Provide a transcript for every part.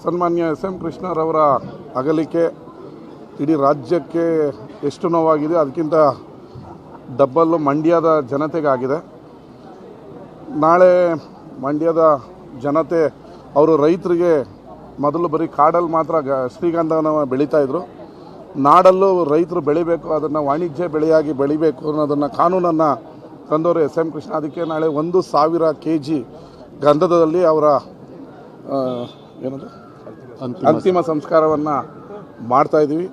ಸನ್ಮಾನ್ಯ S M ಕೃಷ್ಣರವರ ಅಗಲಿಕೆ ಇಡೀ ರಾಜ್ಯಕ್ಕೆ ಎಷ್ಟು ನೋವಾಗಿದೆ, ಅದಕ್ಕಿಂತ ಡಬ್ಬಲ್ಲು ಮಂಡ್ಯದ ಜನತೆಗಾಗಿದೆ. ನಾಳೆ ಮಂಡ್ಯದ ಜನತೆ ಅವರು ರೈತರಿಗೆ ಮೊದಲು ಬರೀ ಕಾಡಲ್ಲಿ ಮಾತ್ರ ಶ್ರೀಗಂಧವನ್ನು ಬೆಳೀತಾಯಿದ್ರು. ನಾಡಲ್ಲೂ ರೈತರು ಬೆಳಿಬೇಕು, ಅದನ್ನು ವಾಣಿಜ್ಯ ಬೆಳೆಯಾಗಿ ಬೆಳಿಬೇಕು ಅನ್ನೋದನ್ನು ಕಾನೂನನ್ನು ತಂದವರು ಎಸ್ ಎಂ ಕೃಷ್ಣ. ಅದಕ್ಕೆ ನಾಳೆ 1,000 kg ಗಂಧದಲ್ಲಿ ಅವರ ಏನದು ಅಂತಿಮ ಸಂಸ್ಕಾರವನ್ನು ಮಾಡ್ತಾಯಿದ್ದೀವಿ.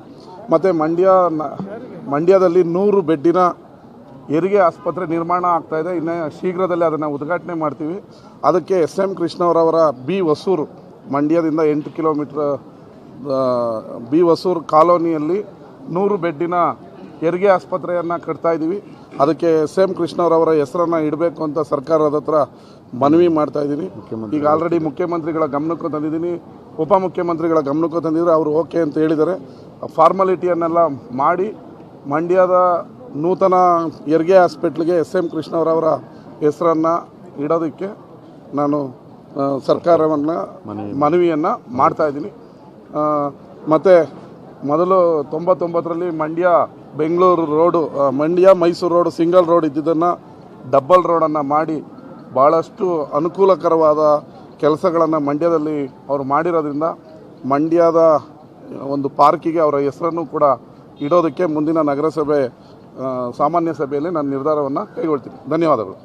ಮತ್ತು ಮಂಡ್ಯದಲ್ಲಿ 100 ಬೆಡ್ಡಿನ ಹೆರಿಗೆ ಆಸ್ಪತ್ರೆ ನಿರ್ಮಾಣ ಆಗ್ತಾಯಿದೆ. ಇನ್ನು ಶೀಘ್ರದಲ್ಲೇ ಅದನ್ನು ಉದ್ಘಾಟನೆ ಮಾಡ್ತೀವಿ. ಅದಕ್ಕೆ ಎಸ್ ಎಂ ಕೃಷ್ಣವರವರ ಬಿ ಹೊಸೂರು, ಮಂಡ್ಯದಿಂದ 8 ಕಿಲೋಮೀಟ್ರ್ ಬಿ ಹೊಸೂರು ಕಾಲೋನಿಯಲ್ಲಿ 100 ಬೆಡ್ಡಿನ ಹೆರಿಗೆ ಆಸ್ಪತ್ರೆಯನ್ನು ಕಟ್ತಾಯಿದ್ದೀವಿ. ಅದಕ್ಕೆ ಎಸ್ ಎಂ ಕೃಷ್ಣವರವರ ಹೆಸರನ್ನು ಇಡಬೇಕು ಅಂತ ಸರ್ಕಾರದ ಹತ್ರ ಮನವಿ ಮಾಡ್ತಾಯಿದ್ದೀನಿ. ಈಗ ಆಲ್ರೆಡಿ ಮುಖ್ಯಮಂತ್ರಿಗಳ ಗಮನಕ್ಕೂ ತಂದಿದ್ದೀನಿ, ಉಪಮುಖ್ಯಮಂತ್ರಿಗಳ ಗಮನಕ್ಕೂ ತಂದಿದ್ದಾರೆ. ಅವರು ಓಕೆ ಅಂತ ಹೇಳಿದ್ದಾರೆ. ಫಾರ್ಮಾಲಿಟಿಯನ್ನೆಲ್ಲ ಮಾಡಿ ಮಂಡ್ಯದ ನೂತನ ಹೆರಿಗೆ ಹಾಸ್ಪಿಟ್ಲಿಗೆ ಎಸ್ ಎಂ ಕೃಷ್ಣವರವರ ಹೆಸರನ್ನು ಇಡೋದಕ್ಕೆ ನಾನು ಸರ್ಕಾರವನ್ನು ಮನವಿಯನ್ನು ಮಾಡ್ತಾಯಿದ್ದೀನಿ. ಮತ್ತು ಮೊದಲು 99ರಲ್ಲಿ Bengaluru road, Mysuru road single road ಇದ್ದಿದ್ದನ್ನು ಡಬ್ಬಲ್ ರೋಡನ್ನು ಮಾಡಿ ಭಾಳಷ್ಟು ಅನುಕೂಲಕರವಾದ ಕೆಲಸಗಳನ್ನು ಮಂಡ್ಯದಲ್ಲಿ ಅವರು ಮಾಡಿರೋದ್ರಿಂದ ಮಂಡ್ಯದ ಒಂದು ಪಾರ್ಕಿಗೆ ಅವರ ಹೆಸರನ್ನು ಕೂಡ ಇಡೋದಕ್ಕೆ ಮುಂದಿನ ನಗರಸಭೆ ಸಾಮಾನ್ಯ ಸಭೆಯಲ್ಲಿ ನಾನು ನಿರ್ಧಾರವನ್ನು ಕೈಗೊಳ್ತೀನಿ. ಧನ್ಯವಾದಗಳು.